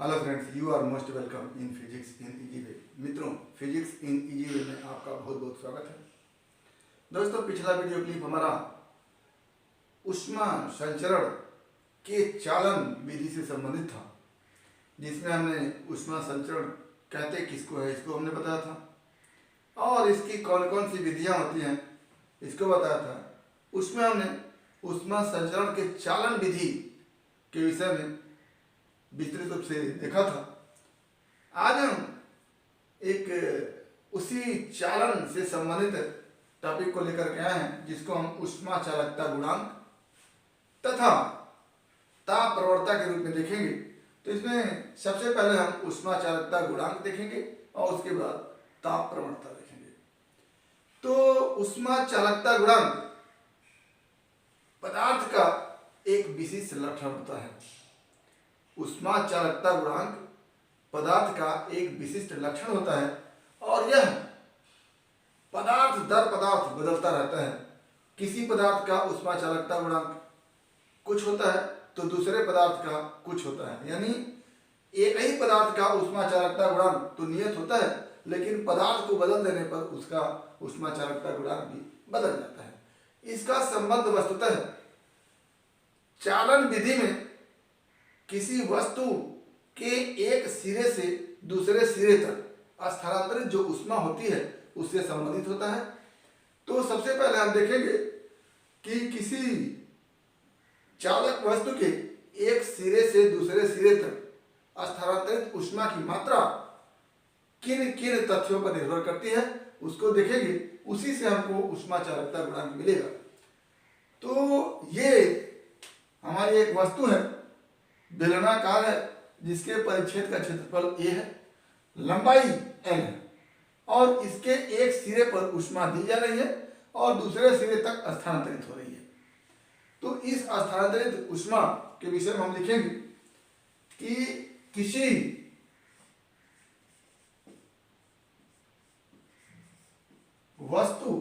Hello friends, you are most welcome in physics in easy way. मित्रों, physics in easy वे में आपका बहुत बहुत स्वागत है। दोस्तों, पिछला वीडियो क्लिप हमारा ऊष्मा संचरण के चालन विधि से संबंधित था, जिसमें हमने ऊष्मा संचरण कहते किसको है इसको हमने बताया था और इसकी कौन कौन सी विधियां होती हैं इसको बताया था। उसमें हमने ऊष्मा संचरण के चालन विधि के विषय में विस्तृत रूप से देखा था। आज हम एक उसी चालन से संबंधित टॉपिक को लेकर के आए हैं, जिसको हम ऊष्मा चालकता गुणांक तथा ताप प्रवणता के रूप में देखेंगे। तो इसमें सबसे पहले हम ऊष्मा चालकता गुणांक देखेंगे और उसके बाद ताप प्रवणता देखेंगे। तो ऊष्मा चालकता गुणांक पदार्थ का एक विशिष्ट लक्षण होता है। ऊष्मा चालकता गुणांक पदार्थ का एक विशिष्ट लक्षण होता है और यह पदार्थ दर पदार्थ बदलता रहता है। किसी पदार्थ का ऊष्मा चालकता गुणांक कुछ होता है तो दूसरे पदार्थ का कुछ होता है, यानी एक ही पदार्थ का ऊष्मा चालकता गुणांक तो नियत होता है, लेकिन पदार्थ को बदल देने पर उसका ऊष्मा चालकता गुणांक भी बदल जाता है। इसका संबंध वस्तुतः चालन विधि में किसी वस्तु के एक सिरे से दूसरे सिरे तक स्थानांतरित जो ऊष्मा होती है उससे संबंधित होता है। तो सबसे पहले हम देखेंगे कि किसी चालक वस्तु के एक सिरे से दूसरे सिरे तक स्थानांतरित ऊष्मा की मात्रा किन किन तथ्यों पर निर्भर करती है उसको देखेंगे। उसी से हमको ऊष्मा चालकता गुणांक मिलेगा। तो ये हमारी एक वस्तु है, बेलनाकार है, जिसके परिच्छेद का क्षेत्रफल a है, लंबाई l है और इसके एक सिरे पर ऊष्मा दी जा रही है और दूसरे सिरे तक स्थानांतरित हो रही है। तो इस स्थानांतरित ऊष्मा के विषय में हम लिखेंगे कि किसी वस्तु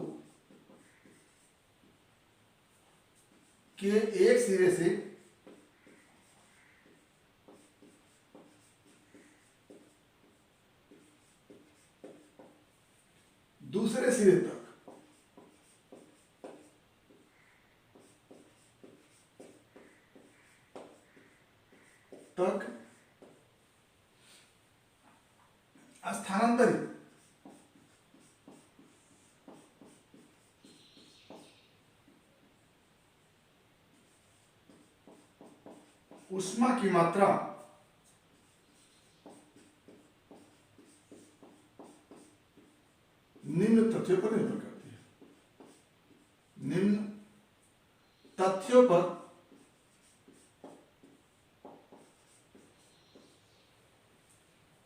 के एक सिरे से दूसरे सिरे तक स्थानांतरित ऊष्मा की मात्रा निम्न तथ्यों पर निर्भर करती है। निम्न तथ्यों पर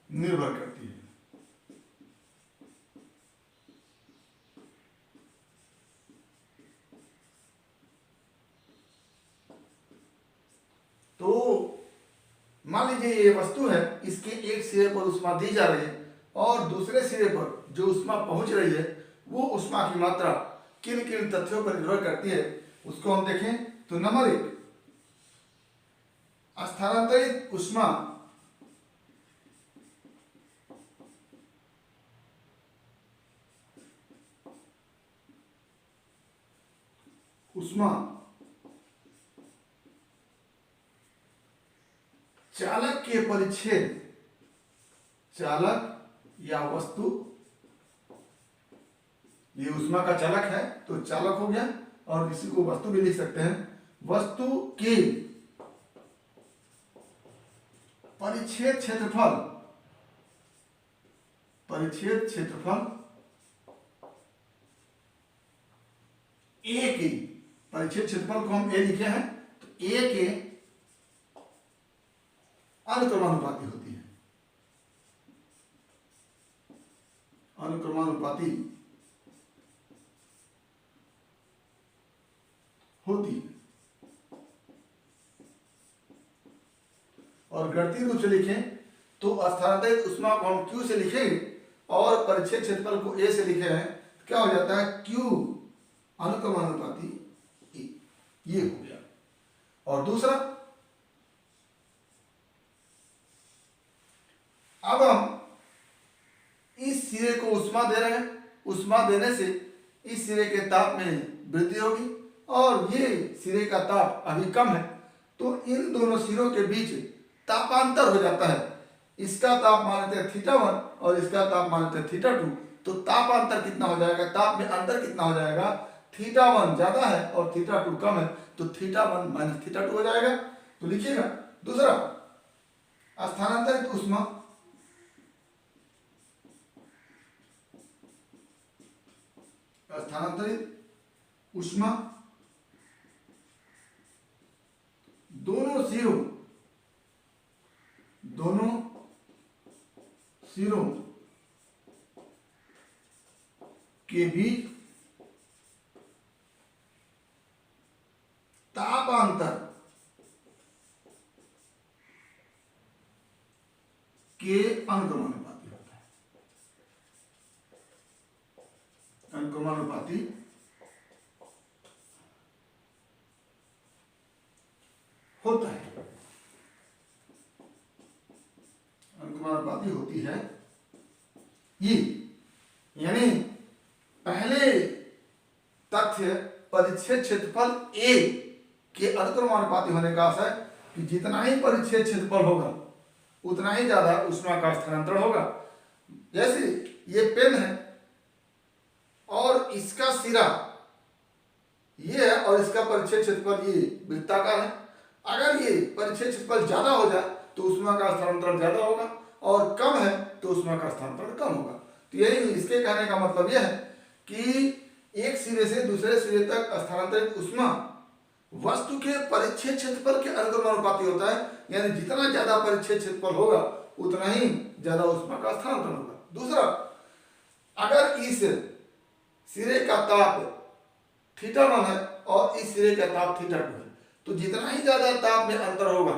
निर्भर करती है। तो मान लीजिए ये वस्तु है, इसके एक सिरे पर ऊष्मा दी जा रही है और दूसरे सिरे पर जो ऊष्मा पहुंच रही है वो ऊष्मा की मात्रा किन किन तथ्यों पर निर्भर करती है उसको हम देखें। तो नंबर 1, स्थानांतरित ऊष्मा चालक के परिच्छेद, चालक या वस्तु, ये ऊष्मा का चालक है तो चालक हो गया और इसी को वस्तु भी लिख सकते हैं। वस्तु के परिच्छेद क्षेत्रफल, परिच्छेद क्षेत्रफल ए के परिच्छेद क्षेत्रफल को हम ए लिखे हैं, तो ए के अनुक्रमानुपाती होती है। अनुक्रमानुपाती होती है और गणितीय रूप से लिखें तो स्थानांतरित ऊष्मा को हम Q से लिखेंगे और परिच्छेद क्षेत्रफल को A से लिखे हैं तो क्या हो जाता है, Q अनुक्रमानुपाती E, ये हो गया। और दूसरा अब हम इस सिरे को उष्मा दे रहे हैं, उष्मा देने से इस सिरे के ताप में वृद्धि होगी और ये सिरे का ताप अभी कम है, तो इन दोनों सिरों के बीच तापांतर हो जाता है। इसका ताप मान लेते हैं θ1 और इसका ताप मान लेते हैं θ2, तो तापांतर कितना हो जाएगा, ताप में अंतर कितना हो जाएगा, θ1 ज्यादा है और θ2 कम है, तो θ1 माइनस θ2 हो जाएगा। तो लिखिएगा दूसरा, स्थानांतरित ऊष्मा स्थानांतरित ऊष्मा दोनों सिरों के बीच तापांतर के अनुक्रमानुपाती होता है। अनुक्रमानुपाती होता है, अनुक्रमानुपाती होती है ये। यानी पहले तथ्य परिच्छेद क्षेत्रफल A के अनुक्रमानुपाती होने का आशय कि जितना ही परिच्छेद क्षेत्रफल होगा उतना ही ज्यादा ऊष्मा का स्थानांतरण होगा। जैसे ये पेन है और इसका सिरा ये है और इसका परिच्छेद क्षेत्रफल ये वृत्ताकार है। अगर ये परिच्छेद क्षेत्रफल ज्यादा हो जाए तो ऊष्मा का स्थानांतरण ज्यादा होगा और कम है तो ऊष्मा का स्थानांतरण कम होगा। तो यही इसके कहने का मतलब यह है कि एक सिरे से दूसरे सिरे तक स्थानांतरित ऊष्मा वस्तु के परिच्छेद क्षेत्रफल के अनुक्रमानुपाती होता है। यानी जितना ज्यादा परिच्छेद क्षेत्रफल होगा उतना ही ज्यादा ऊष्मा का स्थानांतरण होगा। दूसरा, अगर इस सिरे का ताप θ1 है और इस सिरे का ताप θ2 है, तो जितना ही ज्यादा ताप में अंतर होगा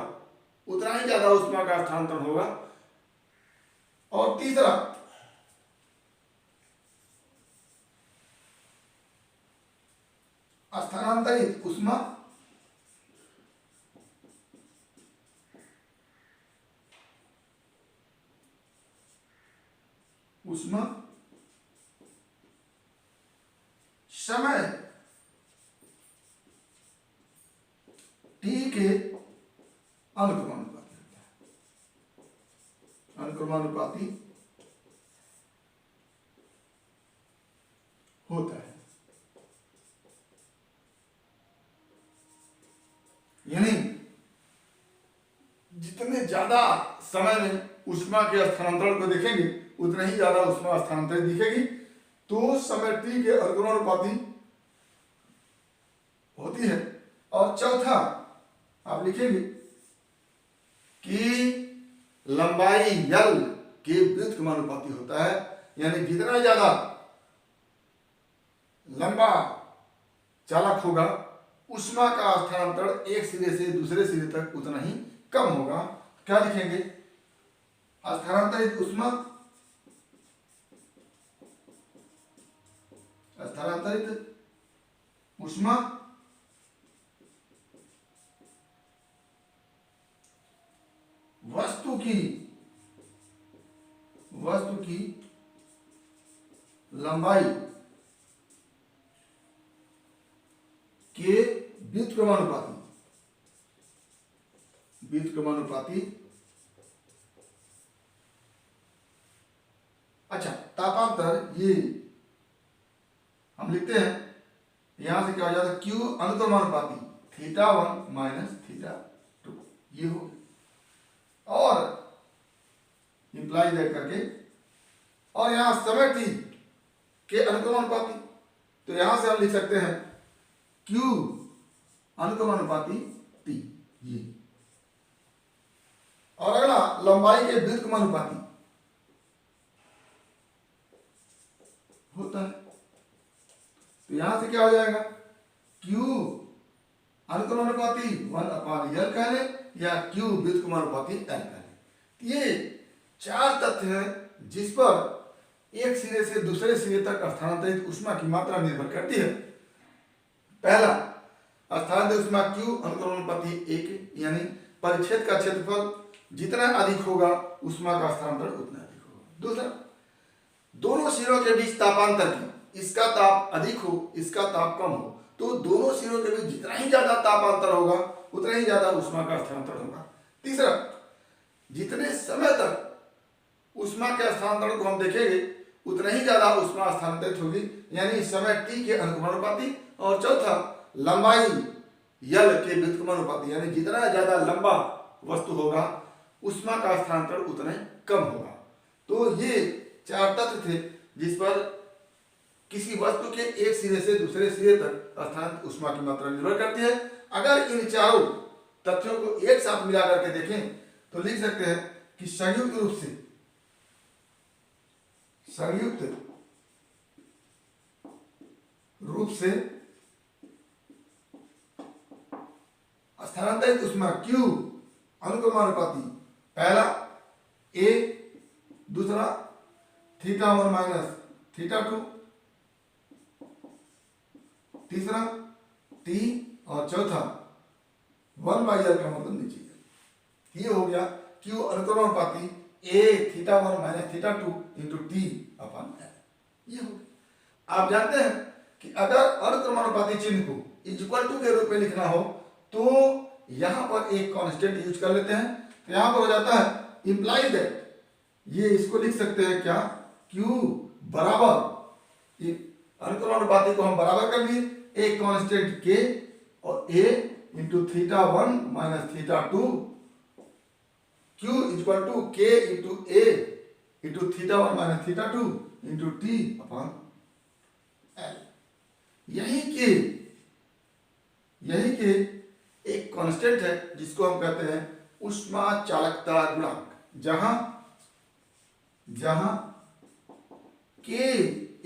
उतना ही ज्यादा ऊष्मा का स्थानांतरण होगा। और तीसरा, स्थानांतरित ऊष्मा समय t के अनुक्रमानुपाती होता है, अनुक्रमानुपाती होता है। यानी जितने ज्यादा समय में ऊष्मा के स्थानांतरण को देखेंगे उतना ही ज्यादा ऊष्मा स्थानांतरित दिखेगी, तो समय t के अनुक्रमानुपाती होती है। और चौथा आप लिखेंगे कि लंबाई L के व्युत्क्रमानुपाती होता है। यानी जितना ज्यादा लंबा चालक होगा ऊष्मा का स्थानांतरण एक सिरे से दूसरे सिरे तक उतना ही कम होगा। क्या लिखेंगे, स्थानांतरित ऊष्मा वस्तु की लंबाई के व्युत्क्रमानुपाती। अच्छा, तापांतर ये हम लिखते हैं, यहां से क्या हो जाता है, Q अनुक्रमानुपाती θ1 माइनस θ2 ये हो गया। और इंप्लाई दैट करके, और यहां समय t के अनुक्रमानुपाती, तो यहां से हम लिख सकते हैं Q अनुक्रमानुपाती t ये। और अगला लंबाई के व्युत्क्रमानुपाती होता है, तो यहां से क्या हो जाएगा, Q अनुक्रमानुपाती 1/L कह ले या Q व्युत्क्रमानुपाती L कह ले। ये चार तथ्य हैं जिस पर एक सिरे से दूसरे सिरे तक स्थानांतरित ऊष्मा की मात्रा निर्भर करती है। पहला, स्थानांतरित ऊष्मा Q अनुक्रमानुपाती 1 यानी परिच्छेद का क्षेत्रफल जितना अधिक होगा ऊष्मा का स्थानांतरण उतना अधिक होगा। दूसरा, दोनों सिरों के बीच तापांतर की, इसका ताप अधिक हो इसका ताप कम हो, तो दोनों सिरों के बीच जितना ही ज्यादा तापांतर होगा उतना ही ज्यादा ऊष्मा का स्थानांतरण होगा। तीसरा, जितने समय तक ऊष्मा के स्थानांतरण को हम देखेंगे उतना ही ज्यादा ऊष्मा स्थानांतरित होगी, यानी समय टी के अनुक्रमानुपाती। और चौथा, लंबाई यल के व्युत्क्रमानुपाती, यानी जितना ज्यादा लंबा वस्तु होगा ऊष्मा का स्थानांतरण उतना ही कम होगा। तो ये 4 तत्व थे जिस पर किसी वस्तु के एक सिरे से दूसरे सिरे तक स्थानांतरित ऊष्मा की मात्रा निर्भर करती है। अगर इन चारों तथ्यों को एक साथ मिला करके देखें तो लिख सकते हैं कि संयुक्त रूप से स्थानांतरित ऊष्मा Q अनुक्रमानुपाती, पहला A, दूसरा θ1 माइनस θ2, तीसरा T और चौथा 1/L का मतलब नीचे। ये हो गया Q अनुक्रमानुपाती A θ1 minus θ2 into T upon L। ये हो गया। आप जानते हैं कि अगर अनुक्रमानुपाती चिन्ह को इक्वल टू के रूप में लिखना हो तो यहां पर एक कांस्टेंट यूज कर लेते हैं। तो यहां पर हो जाता है इंप्लाई दैट, ये इसको लिख सकते हैं क्या, Q बराबर, अनुक्रमानुपाती को हम बराबर कर लिए, एक कांस्टेंट K और A into θ1 minus θ2, Q equal to K into A into θ1 minus θ2 into T upon L। यही के एक कांस्टेंट है जिसको हम कहते हैं ऊष्मा चालकता गुणांक, जहां K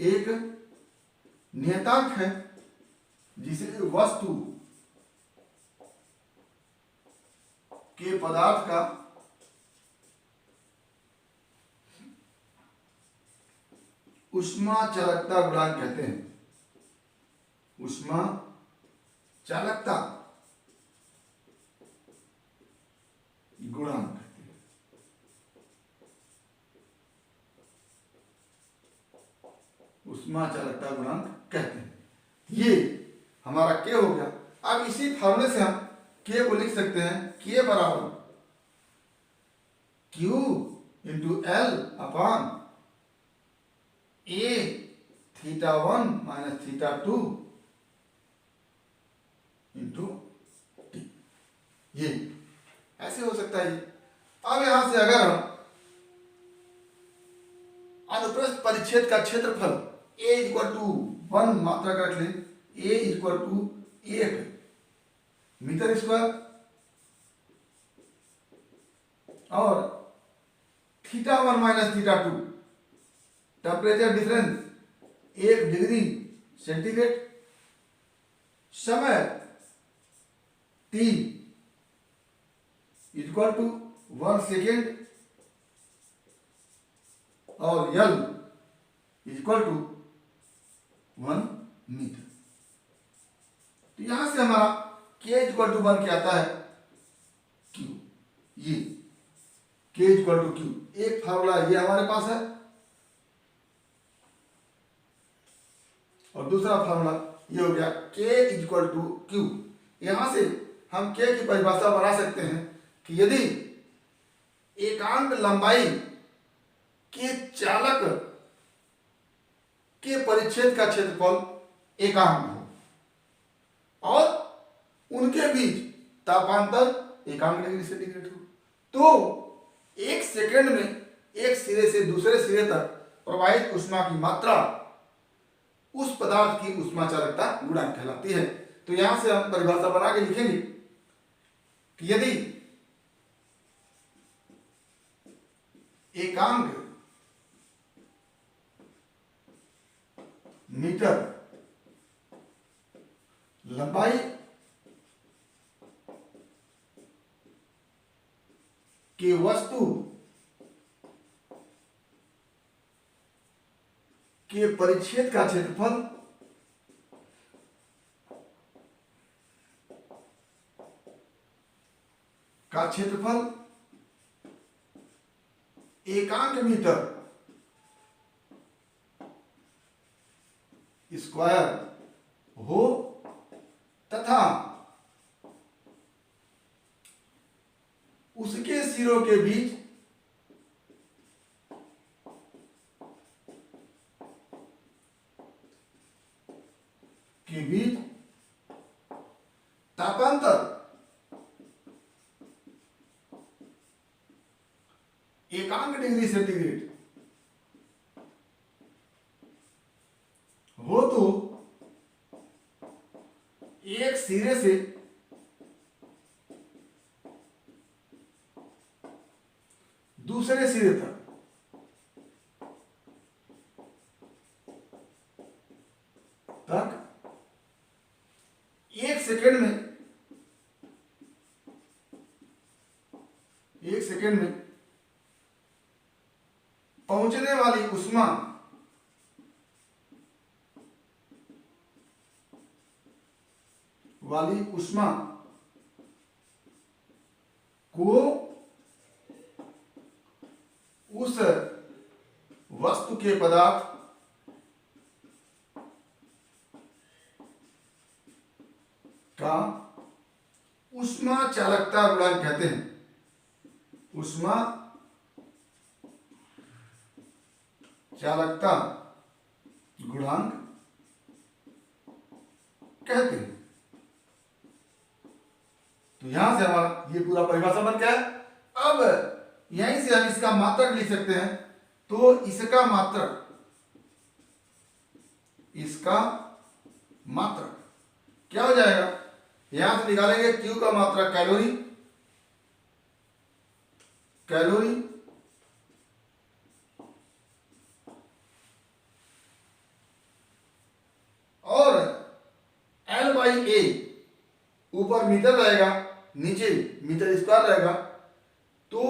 एक नियतांक है जिसे वस्तु के पदार्थ का ऊष्मा चालकता गुणांक कहते हैं। ऊष्मा चालकता गुणांक कहते हैं। ऊष्मा चालकता गुणांक कहते हैं। ये हमारा K हो गया। अब इसी फॉर्मूले से हम K को लिख सकते हैं, K बराबर Q into L upon A θ1 minus θ2 into T। ये ऐसे हो सकता है। अब यहां से अगर हम अनुप्रस्थ परिच्छेद का क्षेत्रफल A इक्वल टू 1 मात्रा का रख ले, A equal to 1 metre square और θ1 minus θ2 temperature difference 1 degree centigrade, समय T इक्वल टू 1 सेकेंड और L इक्वल टू 1 मीटर। तो यहां से हमारा K इक्वल टू 1 क्या आता है, Q। ये K इक्वल टू Q एक फार्मूला ये हमारे पास है और दूसरा फार्मूला ये हो गया K इक्वल टू Q। यहां से हम K की परिभाषा बना सकते हैं कि यदि एकांक लंबाई के चालक के परिच्छेद का क्षेत्रफल एकांक हो और उनके बीच तापांतर एकांक डिग्री सेंटीग्रेड हो, तो 1 सेकेंड में एक सिरे से दूसरे सिरे तक प्रवाहित ऊष्मा की मात्रा उस पदार्थ की ऊष्मा चालकता गुणांक कहलाती है। तो यहां से हम परिभाषा बना के लिखेंगे कि यदि एकांक मीटर लंबाई के वस्तु के परिच्छेद का क्षेत्रफल एकांक मीटर स्क्वायर हो तथा उसके सिरों के बीच तापांतर एकांक डिग्री सेंटीग्रेड हो तो एक सिरे से दूसरे सिरे तक एक सेकंड में पहुंचने वाली उष्मा को उस वस्तु के पदार्थ का उष्मा चालकता गुणांक कहते हैं। उष्मा चालकता गुणांक कहते हैं। तो यहां से हमारा ये पूरा परिभाषा बन गया। अब यहीं से हम इसका मात्रक लिख सकते हैं। तो इसका मात्रक क्या हो जाएगा? यहां से निकालेंगे Q का मात्रक कैलोरी और L/A ऊपर मीटर रहेगा, नीचे मीटर स्क्वायर रहेगा। तो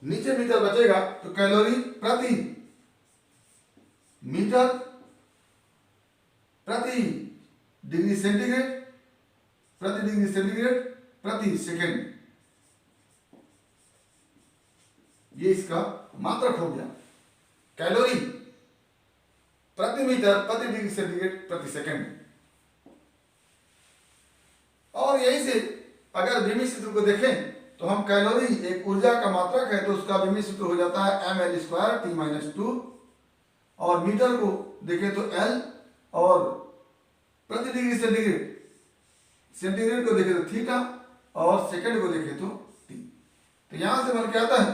नीचे मीटर बचेगा तो कैलोरी प्रति मीटर प्रति डिग्री सेंटीग्रेड प्रति सेकंड, ये इसका मात्रक हो गया। कैलोरी प्रति मीटर प्रति डिग्री सेंटीग्रेड प्रति सेकंड। और यहीं से अगर विमी सूत्र को देखें तो हम कैलोरी एक ऊर्जा का मात्रक है तो उसका विमी सूत्र हो जाता है mL² T-2। और मीटर को देखें तो L और प्रति डिग्री सेंटीग्रेड को देखें तो थीटा और सेकंड को देखें तो T। तो यहां से बन के आता है,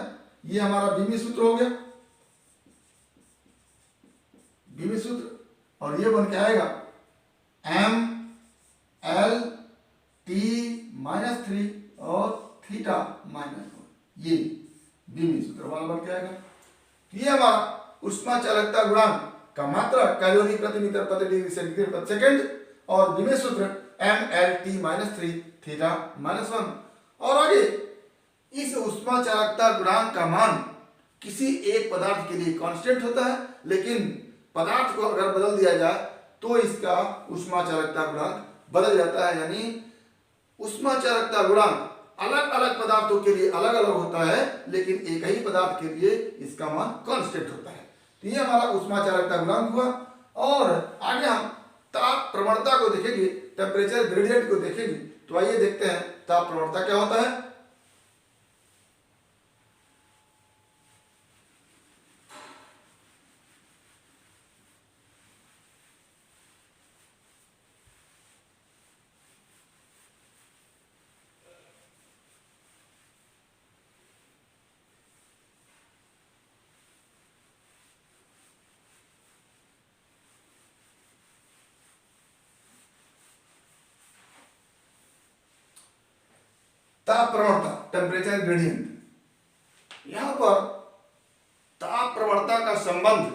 ये हमारा विमी सूत्र हो गया, विमी सूत्र। और ये बन के आएगा mL/T-3 और θ-1, ये विमी सूत्र हमारा बन के आएगा। तो ये हमारा उष्मा चालकता गुणांक का मात्रक कैलोरी प्रति मीटर प्रति डिग्री सेंटीग्रेड प्रति सेकंड और विमी सूत्र mL/T-3 θ-1। और आगे इस उष्मा चालकता गुणांक का मान किसी एक पदार्थ के लिए कांस्टेंट होता है, लेकिन पदार्थ को अगर बदल दिया जाए तो इसका उष्मा चालकता गुणांक बदल जाता है। यानी उष्मा चालकता गुणांक अलग अलग पदार्थों के लिए अलग अलग होता है, लेकिन एक ही पदार्थ के लिए इसका मान कांस्टेंट होता है। तो ये हमारा उष्मा चालकता गुणांक हुआ। और आगे हम ताप प्रवणता को देखेंगे, टेम्परेचर ग्रेडियंट को देखेंगे। तो आइए देखते हैं ताप प्रवणता क्या होता है। ताप प्रवणता टेम्परेचर ग्रेडियंट। यहां पर ताप प्रवणता का संबंध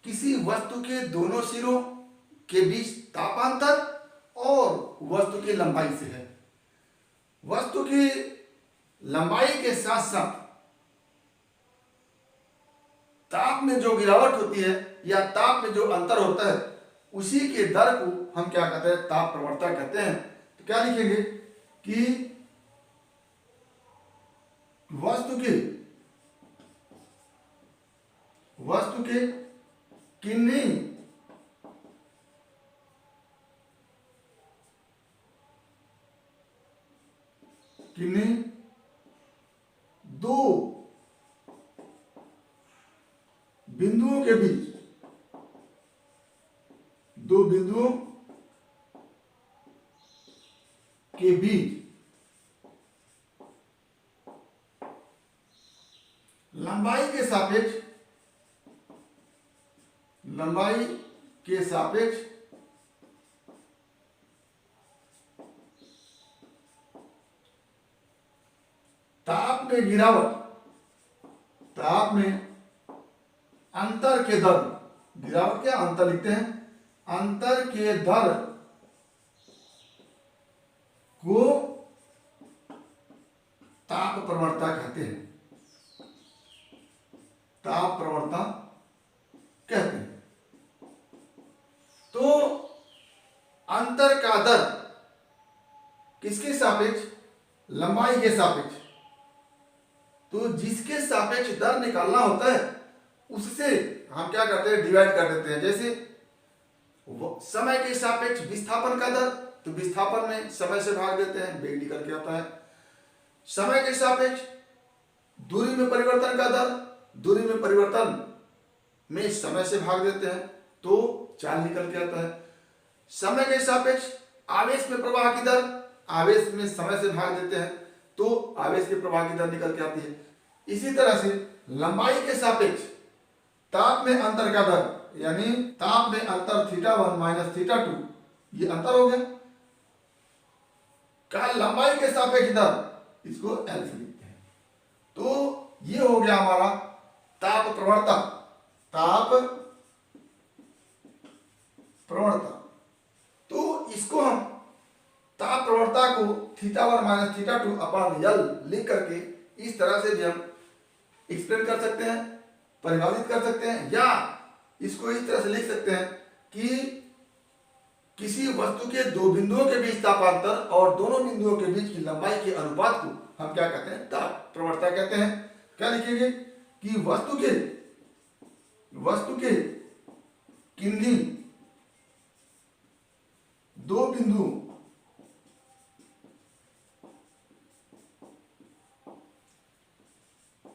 किसी वस्तु के दोनों सिरों के बीच तापांतर और वस्तु की लंबाई से है। वस्तु की लंबाई के साथ साथ ताप में जो गिरावट होती है या ताप में जो अंतर होता है, उसी के दर को हम क्या कहते हैं? ताप प्रवणता कहते हैं। तो क्या लिखेंगे कि वस्तु की वस्तु के किन्हीं दो बिंदुओं के बीच, दो बिंदुओं के बीच लंबाई के सापेक्ष ताप में गिरावट, ताप में अंतर के दर, गिरावट क्या अंतर लिखते हैं, अंतर के दर को ताप प्रवणता कहते हैं, ताप प्रवणता कहते हैं। तो अंतर का दर किसके सापेक्ष, लंबाई के सापेक्ष। तो जिसके सापेक्ष दर निकालना होता है उससे हम क्या करते हैं, डिवाइड कर देते हैं। जैसे समय के सापेक्ष विस्थापन का दर, तो विस्थापन में समय से भाग देते हैं, वेग निकल के आता है। समय के सापेक्ष दूरी में परिवर्तन का दर, दूरी में परिवर्तन में समय से भाग देते हैं तो चाल निकल के आता है। समय के सापेक्ष आवेश में प्रवाह की दर, आवेश में समय से भाग देते हैं तो आवेश के प्रवाह की दर निकल के आती है। इसी तरह से लंबाई के सापेक्ष ताप में अंतर का दर, यानी ताप में अंतर θ1 माइनस θ2, ये अंतर हो गया का लंबाई के सापेक्ष दर, इसको L से लिखते हैं। तो ये हो गया हमारा ताप प्रवणता, ताप प्रवणता। तो इसको हम ताप प्रवणता को θ1 माइनस θ2 अपॉन L लिख करके इस तरह से भी हम एक्सप्लेन कर सकते हैं, परिभाषित कर सकते हैं, या इसको इस तरह से लिख सकते हैं कि किसी वस्तु के दो बिंदुओं के बीच तापांतर और दोनों बिंदुओं के बीच की लंबाई के अनुपात को हम क्या कहते हैं, ताप प्रवणता कहते हैं। क्या लिखेंगे कि वस्तु के किन्हीं दो बिंदुओं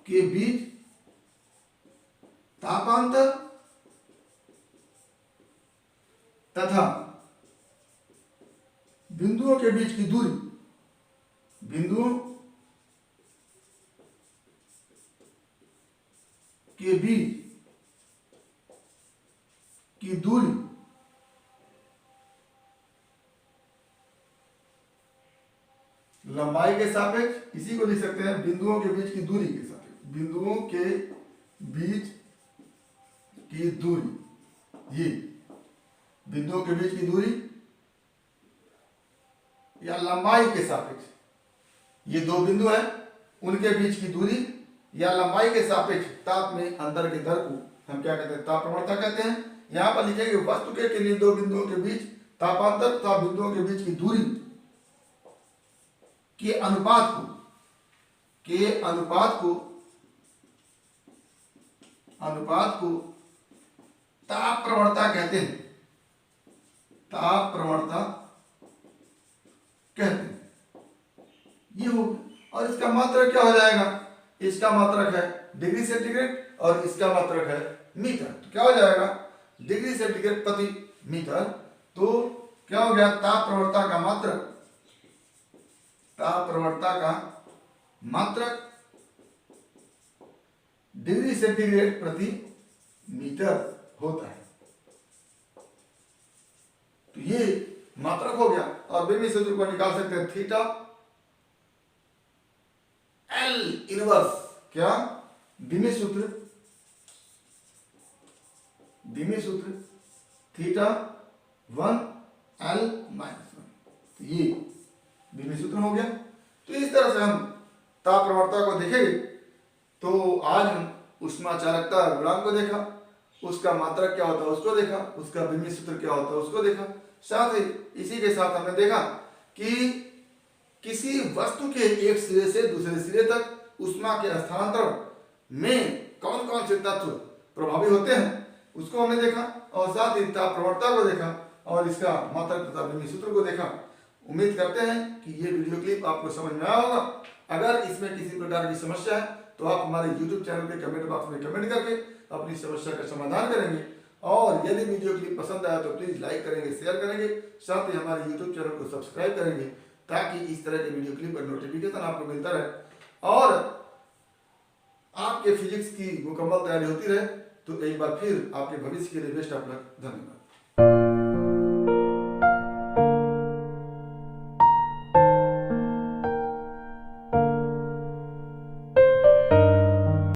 के बीच तापांतर तथा बिंदुओं के बीच की दूरी, बिंदुओं के बीच की दूरी लंबाई के सापेक्ष, इसी को लिख सकते हैं बिंदुओं के बीच की दूरी के सापेक्ष, बिंदुओं के बीच की दूरी, ये बिंदुओं के बीच की दूरी या लंबाई के सापेक्ष, ये दो बिंदु हैं उनके बीच की दूरी या लंबाई के सापेक्ष ताप में अंतर के दर को हम क्या कहते हैं, ताप प्रवणता कहते हैं। यहां पर लिखेंगे वस्तु के किन्हीं दो बिंदुओं के बीच तापांतर तथा बिंदुओं के बीच की दूरी के अनुपात को ताप प्रवणता कहते हैं, ताप प्रवणता कहते हैं। ये हो, और इसका मात्रक क्या हो जाएगा, इसका मात्रक है डिग्री सेंटीग्रेड और इसका मात्रक है मीटर। तो क्या हो जाएगा, डिग्री सेंटीग्रेड प्रति मीटर। तो क्या हो गया, ताप प्रवणता का मात्रक, ताप प्रवणता का मात्रक डिग्री सेंटीग्रेड प्रति मीटर होता है। तो ये मात्रक हो गया। और बिंदु सूत्र को निकाल सकते हैं थीटा L इनवर्स, क्या बिंदु सूत्र θ1 L माइनस 1, तो ये बिंदु सूत्र हो गया। तो इस तरह से हम ताप प्रवणता को देखेंगे। तो आज हम ऊष्मा चालकता गुणांक को देखा, उसका मात्रक क्या होता है उसको देखा, उसका बिंदु सूत्र क्या होता है उसको देखा। साथ ही इसी के साथ हमने देखा कि किसी वस्तु के एक सिरे से दूसरे सिरे तक ऊष्मा के हस्तांतरण में कौन कौन से तत्व प्रभावी होते हैं उसको हमने देखा, और साथ ही ताप प्रवणता को देखा और इसका मात्रक तथा भिन्नी सूत्र को देखा। उम्मीद करते हैं कि ये वीडियो क्लिप आपको समझ में आया होगा। अगर इसमें किसी प्रकार की समस्या है तो आप हमारे YouTube चैनल के कमेंट बॉक्स में कमेंट करके अपनी समस्या का समाधान करेंगे, और यदि वीडियो क्लिप पसंद आया तो प्लीज़ लाइक करेंगे, शेयर करेंगे, साथ ही हमारे YouTube चैनल को सब्सक्राइब करेंगे ताकि इस तरह के वीडियो क्लिप का नोटिफिकेशन आपको मिलता रहे और आपके फिजिक्स की मुकम्मल तैयारी होती रहे। तो एक बार फिर आपके भविष्य के लिए बेस्ट ऑफ लक। धन्यवाद।